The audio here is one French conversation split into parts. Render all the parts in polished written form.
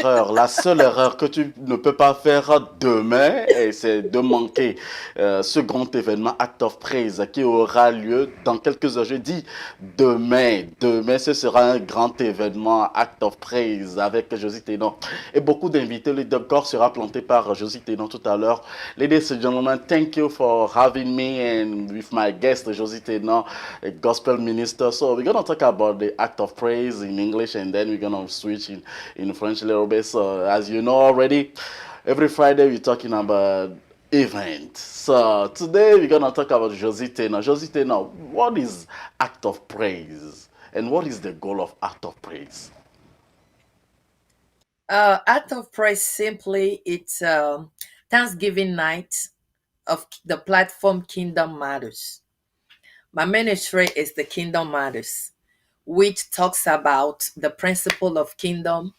La seule erreur que tu ne peux pas faire demain, c'est de manquer ce grand événement Act of Praise qui aura lieu dans quelques heures. Je dis demain. Demain, ce sera un grand événement Act of Praise avec Josie Ténon et beaucoup d'invités. Le décor sera planté par Josie Ténon tout à l'heure. Ladies and gentlemen, thank you for having me and with my guest Josie Ténon, a gospel minister. So we're going to talk about the Act of Praise in English and then we're going to switch in French a little bit. So as you know already, every Friday we're talking about event. So today we're gonna talk about Josie Taylor. Josie Taylor, what is Act of Praise, and what is the goal of Act of Praise? Act of Praise simply it's Thanksgiving night of the platform Kingdom Matters. My ministry is the Kingdom Matters, which talks about the principle of kingdom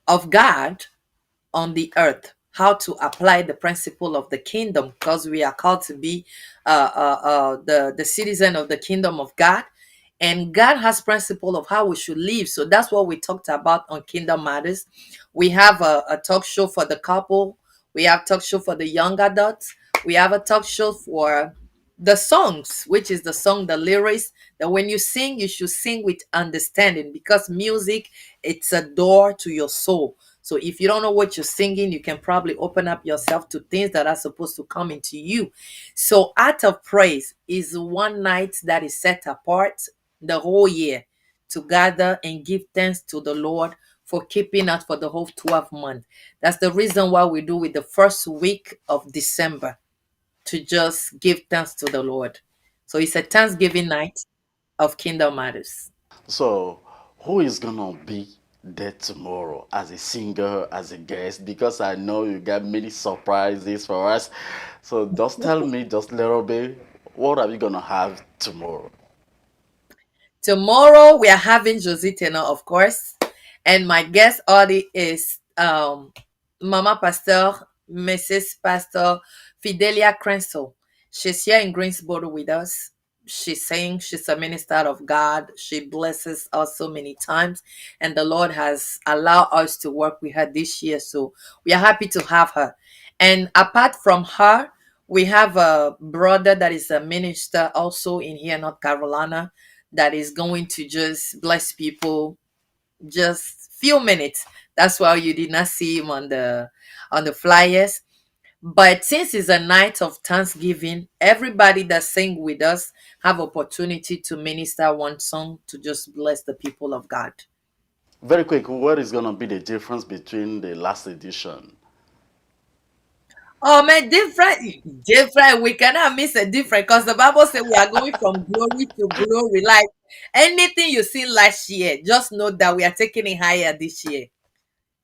of God on the earth, how to apply the principle of the kingdom, because we are called to be the citizen of the kingdom of God, and God has principle of how we should live. So that's what we talked about on Kingdom Matters. We have a talk show for the couple. We have talk show for the young adults. We have a talk show for the songs, which is the song, the lyrics, that when you sing, you should sing with understanding, because music, it's a door to your soul. So if you don't know what you're singing, you can probably open up yourself to things that are supposed to come into you. So Act of Praise is one night that is set apart the whole year to gather and give thanks to the Lord for keeping us for the whole 12 months. That's the reason why we do it the first week of December, to just give thanks to the Lord. So it's a Thanksgiving night of Kingdom Matters. So who is gonna be there tomorrow as a singer, as a guest? Because I know you got many surprises for us. So just tell me just a little bit, what are we gonna have tomorrow? Tomorrow we are having Josie Tenor, of course, and my guest Audie is Mama Pastor, Mrs. Pastor Fidelia Cransell. She's here in Greensboro with us. She sings, she's a minister of God. She blesses us so many times, and the Lord has allowed us to work with her this year. So we are happy to have her. And apart from her, we have a brother that is a minister also in here, North Carolina, that is going to just bless people just few minutes. That's why you did not see him on the flyers. But since it's a night of Thanksgiving, everybody that sing with us have opportunity to minister one song to just bless the people of God. Very quick, what is gonna be the difference between the last edition? Oh man, different. We cannot miss a different, because the Bible says we are going from glory to glory. Like anything you see last year, just know that we are taking it higher this year.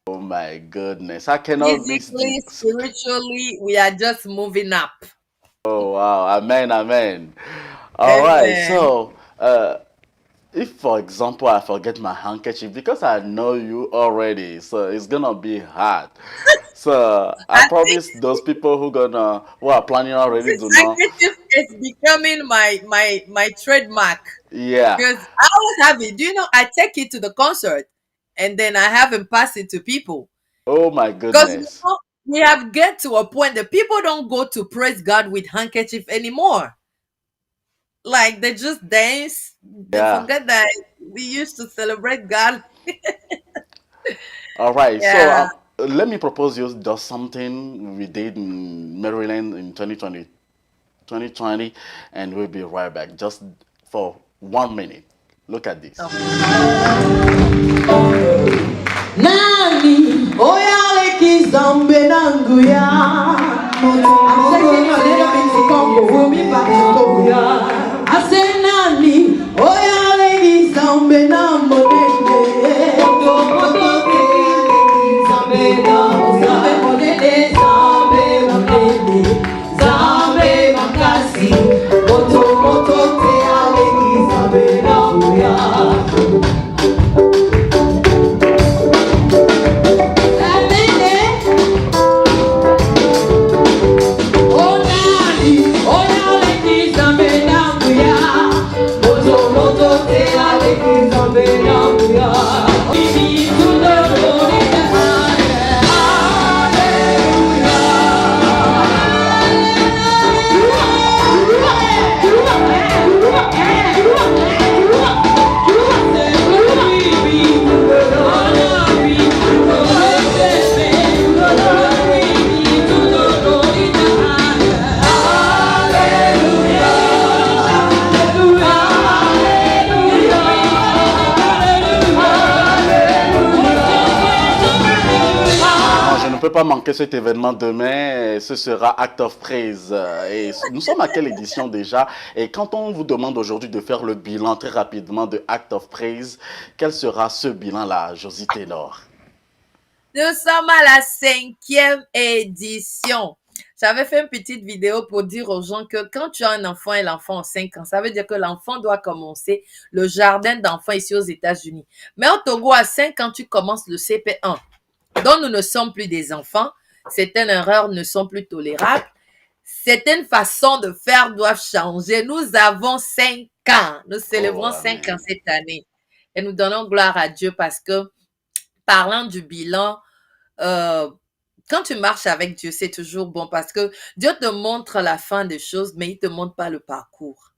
Oh my goodness, I cannot miss Physically, this. spiritually, we are just moving up. Oh wow, amen, amen. All right, Amen. so if for example I forget my handkerchief because I know you already, so it's gonna be hard. So I I think promise those people who are planning already this do not. handkerchief is becoming my trademark, Yeah. because I always have it. Do you know I take it to the concert and then I haven't passed it to people, Oh my because goodness. we have get to a point that people don't go to praise God with handkerchief anymore. Like they just dance. They Yeah. forget that we used to celebrate God. All right. So Yeah. let me propose you just something we did in Maryland in 2020, and we'll be right back just for 1 minute. Look at this. Okay. Nani oyale kizambe nangu ya. I'm taking a little bit to Congo. We'll be back to Congo. I said nani oyale kizambe nangu nene. Zambe monene, zambe makasi, moto moto te aleki zambe nangu ya. Zambe pas manquer cet événement demain. Ce sera Act of Praise. Et nous sommes à quelle édition déjà? Et quand on vous demande aujourd'hui de faire le bilan très rapidement de Act of Praise, quel sera ce bilan-là, Josie Taylor? Nous sommes à la 5e édition. J'avais fait une petite vidéo pour dire aux gens que quand tu as un enfant et l'enfant a 5 ans, ça veut dire que l'enfant doit commencer le jardin d'enfants ici aux États-Unis. Mais au Togo, à 5 ans, tu commences le CP1. Donc, nous ne sommes plus des enfants. Certaines erreurs ne sont plus tolérables. Certaines façons de faire doivent changer. Nous avons 5 ans. Nous Oh, célébrons 5 ans amen. cette année. Et nous donnons gloire à Dieu parce que, parlant du bilan, euh, quand tu marches avec Dieu, c'est toujours bon parce que Dieu te montre la fin des choses, mais il ne te montre pas le parcours.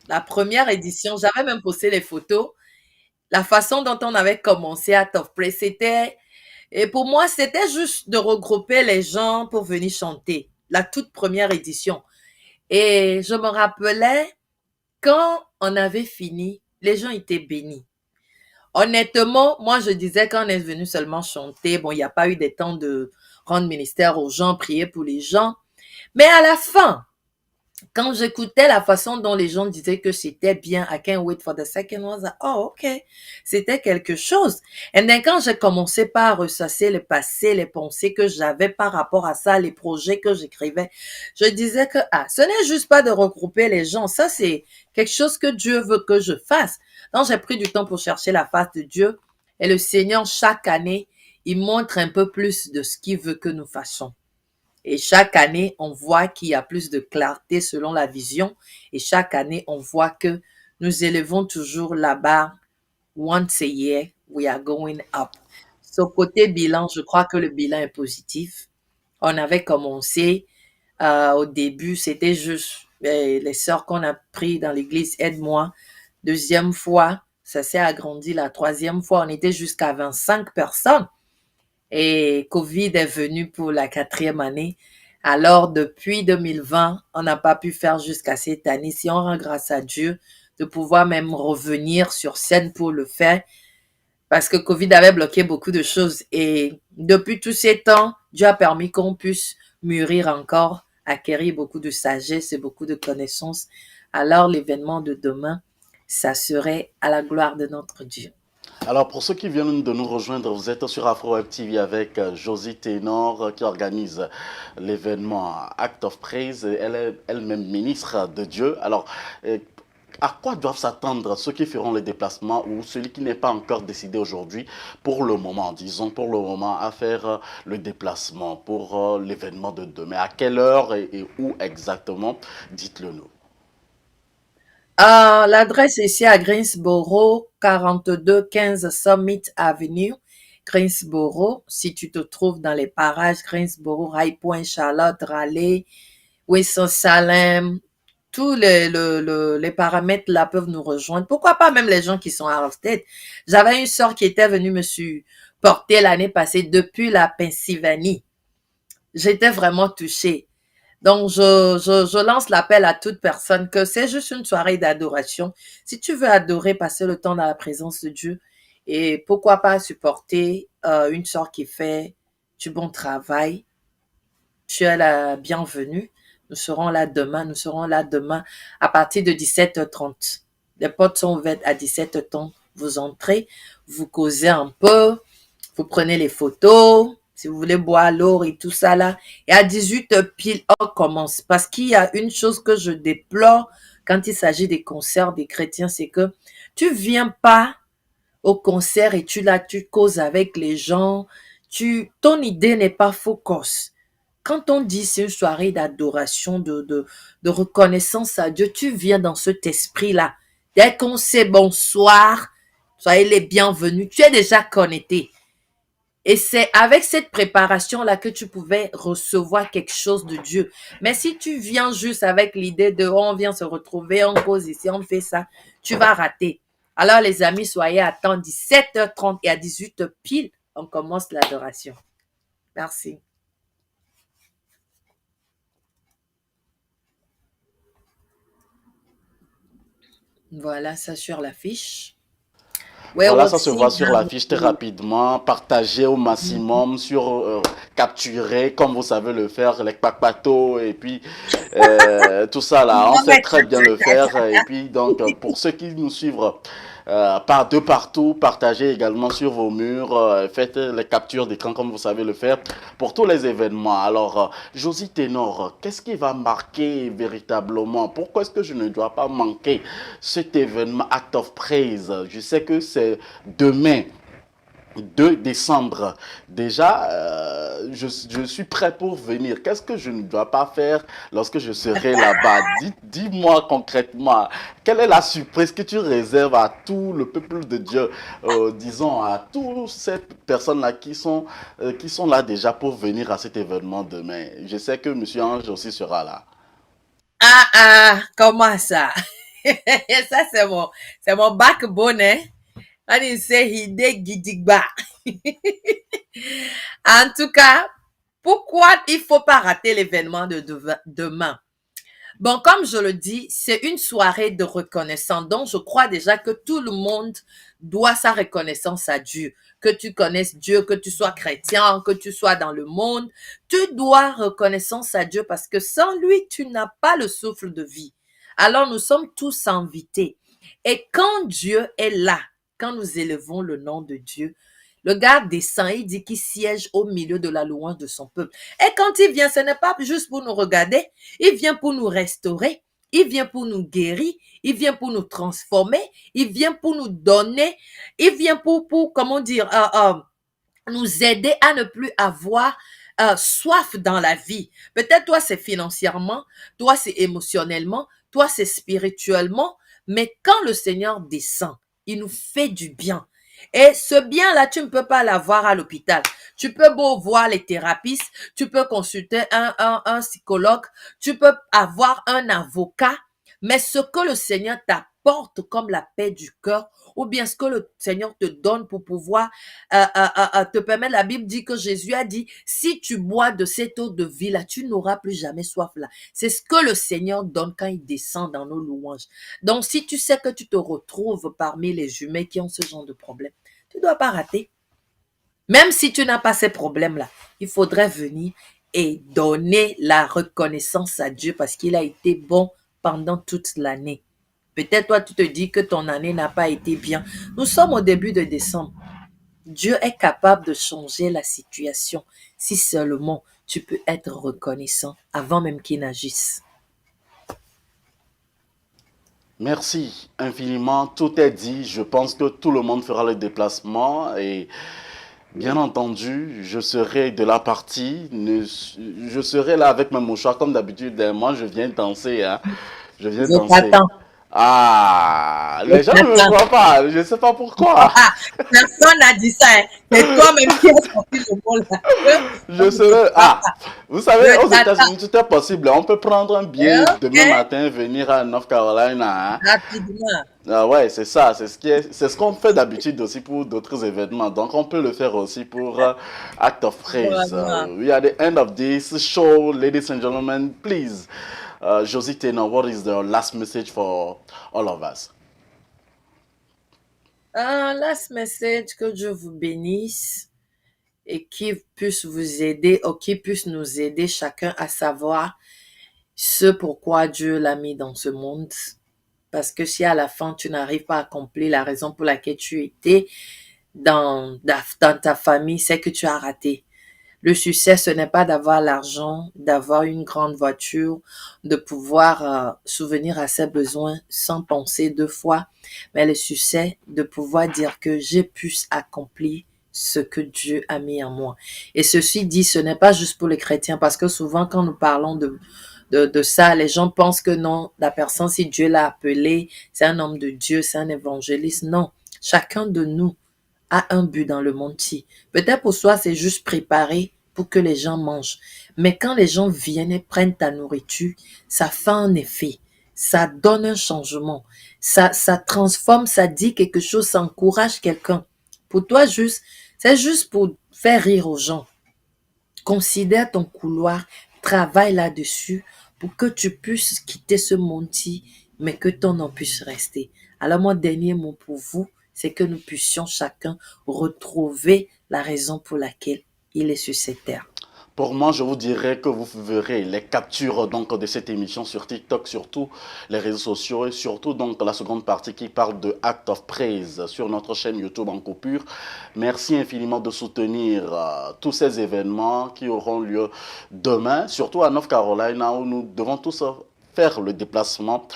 La première édition, j'avais même posté les photos. La façon dont on avait commencé à Top Praise, et pour moi, c'était juste de regrouper les gens pour venir chanter. La toute première édition. Et je me rappelais, quand on avait fini, les gens étaient bénis. Honnêtement, moi, je disais qu'on est venu seulement chanter. Bon, il n'y a pas eu des temps de rendre ministère aux gens, prier pour les gens. Mais à la fin, quand j'écoutais la façon dont les gens disaient que c'était bien, I can't wait for the second one, oh, ok, c'était quelque chose. Et then quand j'ai commencé par ressasser le passé, les pensées que j'avais par rapport à ça, les projets que j'écrivais, je disais que, ce n'est juste pas de regrouper les gens, ça c'est quelque chose que Dieu veut que je fasse. Donc j'ai pris du temps pour chercher la face de Dieu et le Seigneur, chaque année, il montre un peu plus de ce qu'il veut que nous fassions. Et chaque année, on voit qu'il y a plus de clarté selon la vision. Et chaque année, on voit que nous élevons toujours la barre. Once a year, we are going up. Ce côté bilan, je crois que le bilan est positif. On avait commencé au début, c'était juste les sœurs qu'on a pris dans l'église, aide-moi. Deuxième fois, ça s'est agrandi. La troisième fois, on était jusqu'à 25 personnes. Et Covid est venu pour la 4e année. Alors, depuis 2020, on n'a pas pu faire jusqu'à cette année. Si on rend grâce à Dieu de pouvoir même revenir sur scène pour le faire, parce que Covid avait bloqué beaucoup de choses. Et depuis tous ces temps, Dieu a permis qu'on puisse mûrir encore, acquérir beaucoup de sagesse et beaucoup de connaissances. Alors, l'événement de demain, ça serait à la gloire de notre Dieu. Alors, pour ceux qui viennent de nous rejoindre, vous êtes sur Afro Web TV avec Josie Ténor qui organise l'événement Act of Praise. Elle est elle-même ministre de Dieu. Alors, à quoi doivent s'attendre ceux qui feront le déplacement ou celui qui n'est pas encore décidé aujourd'hui pour le moment, disons pour le moment, à faire le déplacement pour l'événement de demain? À quelle heure et où exactement? Dites-le nous. L'adresse est ici à Greensboro, 4215 Summit Avenue, Greensboro. Si tu te trouves dans les parages Greensboro, High Point, Charlotte, Raleigh, Winston-Salem, tous les paramètres là peuvent nous rejoindre. Pourquoi pas même les gens qui sont à Halstead? J'avais une sœur qui était venue me supporter l'année passée depuis la Pennsylvanie. J'étais vraiment touchée. Donc, je lance l'appel à toute personne que c'est juste une soirée d'adoration. Si tu veux adorer, passer le temps dans la présence de Dieu et pourquoi pas supporter une sœur qui fait du bon travail, tu es la bienvenue. Nous serons là demain. Nous serons là demain à partir de 17h30. Les portes sont ouvertes à 17h30. Vous entrez, vous causez un peu, vous prenez les photos, si vous voulez boire l'eau et tout ça là. Et à 18h pile, on commence. Parce qu'il y a une chose que je déplore quand il s'agit des concerts des chrétiens, c'est que tu viens pas au concert et tu causes avec les gens. Ton idée n'est pas focus. Quand on dit c'est une soirée d'adoration, de reconnaissance à Dieu, tu viens dans cet esprit-là. Dès qu'on sait bonsoir, soyez les bienvenus, tu es déjà connecté. Et c'est avec cette préparation-là que tu pouvais recevoir quelque chose de Dieu. Mais si tu viens juste avec l'idée de oh, on vient se retrouver, on cause ici, on fait ça, tu vas rater. Alors les amis, soyez à temps 17h30 et à 18h pile, on commence l'adoration. Merci. Voilà ça sur l'affiche. We Voilà, will ça se see voit sur God l'affiche très rapidement. Partagez au maximum sur capturer comme vous savez le faire, les papatos et puis tout ça là. On sait très bien le faire. Et puis donc pour ceux qui nous suivent par de partout, partagez également sur vos murs. Faites les captures d'écran comme vous savez le faire pour tous les événements. Alors, Josie Ténor, qu'est-ce qui va marquer véritablement? Pourquoi est-ce que je ne dois pas manquer cet événement Act of Praise? Je sais que c'est demain, 2 décembre. Déjà, je suis prêt pour venir. Qu'est-ce que je ne dois pas faire lorsque je serai là-bas? Dis-moi concrètement, quelle est la surprise que tu réserves à tout le peuple de Dieu, disons à toutes ces personnes-là qui sont là déjà pour venir à cet événement demain? Je sais que Monsieur Ange aussi sera là. Ah, ah, comment ça? Ça, c'est mon backbone, hein? And il say he did gidigba. En tout cas, pourquoi il faut pas rater l'événement de demain? Bon, comme je le dis, c'est une soirée de reconnaissance. Donc, je crois déjà que tout le monde doit sa reconnaissance à Dieu. Que tu connaisses Dieu, que tu sois chrétien, que tu sois dans le monde, tu dois reconnaissance à Dieu parce que sans lui, tu n'as pas le souffle de vie. Alors, nous sommes tous invités. Et quand Dieu est là, quand nous élevons le nom de Dieu, le gars descend, il dit qu'il siège au milieu de la louange de son peuple. Et quand il vient, ce n'est pas juste pour nous regarder, il vient pour nous restaurer, il vient pour nous guérir, il vient pour nous transformer, il vient pour nous donner, il vient pour comment dire, nous aider à ne plus avoir soif dans la vie. Peut-être toi, c'est financièrement, toi, c'est émotionnellement, toi, c'est spirituellement, mais quand le Seigneur descend, il nous fait du bien. Et ce bien-là, tu ne peux pas l'avoir à l'hôpital. Tu peux beau voir les thérapeutes, tu peux consulter un psychologue, tu peux avoir un avocat, mais ce que le Seigneur t'apporte comme la paix du cœur, ou bien ce que le Seigneur te donne pour pouvoir te permettre, la Bible dit que Jésus a dit, si tu bois de cette eau de vie là, tu n'auras plus jamais soif là. C'est ce que le Seigneur donne quand il descend dans nos louanges. Donc, si tu sais que tu te retrouves parmi les humains qui ont ce genre de problème, tu ne dois pas rater. Même si tu n'as pas ces problèmes-là, il faudrait venir et donner la reconnaissance à Dieu parce qu'il a été bon pendant toute l'année. Peut-être toi, tu te dis que ton année n'a pas été bien. Nous sommes au début de décembre. Dieu est capable de changer la situation si seulement tu peux être reconnaissant avant même qu'il n'agisse. Merci infiniment. Tout est dit. Je pense que tout le monde fera le déplacement et bien entendu, je serai de la partie. Je serai là avec mes mouchoirs comme d'habitude. Moi, je viens danser, hein. Je viens Je danser. t'attends. Ah, Je les gens ne me t'attends. voient pas. Je ne sais pas pourquoi. Ah, personne n'a dit ça. Hein. C'est toi-même qui as sorti le mot là. Je serai. Ah, vous savez, Je aux t'attends. États-Unis, tout est possible. On peut prendre un billet Ok? demain matin, venir à North Carolina, hein. Rapidement. Ah ouais, c'est ça, c'est ce qu'on fait d'habitude aussi pour d'autres événements. Donc on peut le faire aussi pour Act of Praise. Vraiment. We are the end of this show, ladies and gentlemen. Please, Josie Taylor, what is the last message for all of us? Last message, que Dieu vous bénisse et qu'il puisse vous aider ou qu'il puisse nous aider chacun à savoir ce pourquoi Dieu l'a mis dans ce monde. Parce que si à la fin, tu n'arrives pas à accomplir la raison pour laquelle tu étais dans ta famille, c'est que tu as raté. Le succès, ce n'est pas d'avoir l'argent, d'avoir une grande voiture, de pouvoir souvenir à ses besoins sans penser deux fois, mais le succès, de pouvoir dire que j'ai pu accomplir ce que Dieu a mis en moi. Et ceci dit, ce n'est pas juste pour les chrétiens, parce que souvent quand nous parlons de ça, les gens pensent que non, la personne, si Dieu l'a appelé, c'est un homme de Dieu, c'est un évangéliste. Non, chacun de nous a un but dans le monde-ci. Peut-être pour soi, c'est juste préparer pour que les gens mangent. Mais quand les gens viennent et prennent ta nourriture, ça fait un effet. Ça donne un changement. Ça transforme, ça dit quelque chose, ça encourage quelqu'un. Pour toi, c'est juste pour faire rire aux gens. Considère ton couloir, travaille là-dessus pour que tu puisses quitter ce monde-ci, mais que ton nom puisse rester. Alors, mon dernier mot pour vous, c'est que nous puissions chacun retrouver la raison pour laquelle il est sur cette terre. Pour moi, je vous dirais que vous verrez les captures donc de cette émission sur TikTok, surtout les réseaux sociaux et surtout donc la seconde partie qui parle de Act of Praise sur notre chaîne YouTube en coupure. Merci infiniment de soutenir tous ces événements qui auront lieu demain, surtout à North Carolina où nous devons tous faire le déplacement.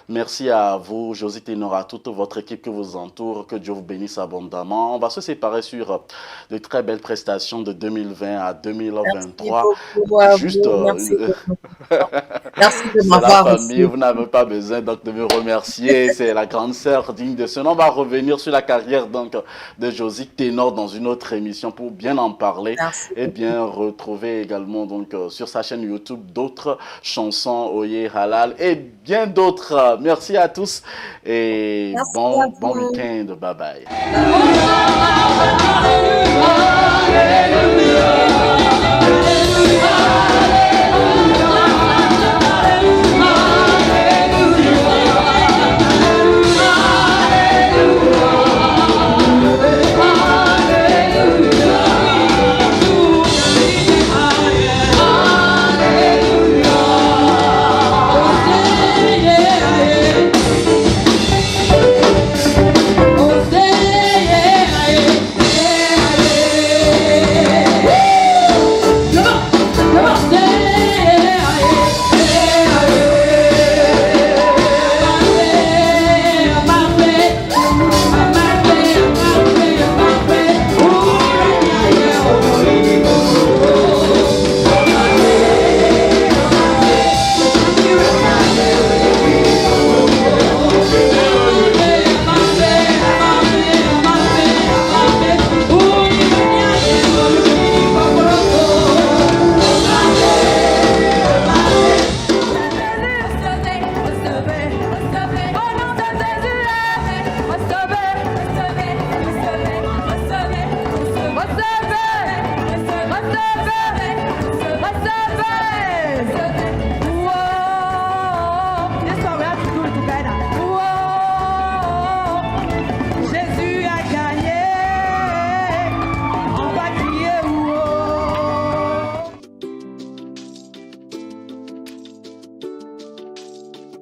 Merci à vous, Josie Ténor, à toute votre équipe qui vous entoure. Que Dieu vous bénisse abondamment. On va se séparer sur de très belles prestations de 2020 à 2023. Merci beaucoup, merci merci de c'est la m'avoir famille, reçu. vous n'avez pas besoin donc de me remercier. C'est la grande sœur digne de ce nom. On va revenir sur la carrière donc de Josie Ténor dans une autre émission pour bien en parler Merci et beaucoup. bien retrouver également donc sur sa chaîne YouTube d'autres chansons Oye Halal et bien d'autres. Merci à tous et Merci à bon vous. week-end. Bye bye. Hallelujah.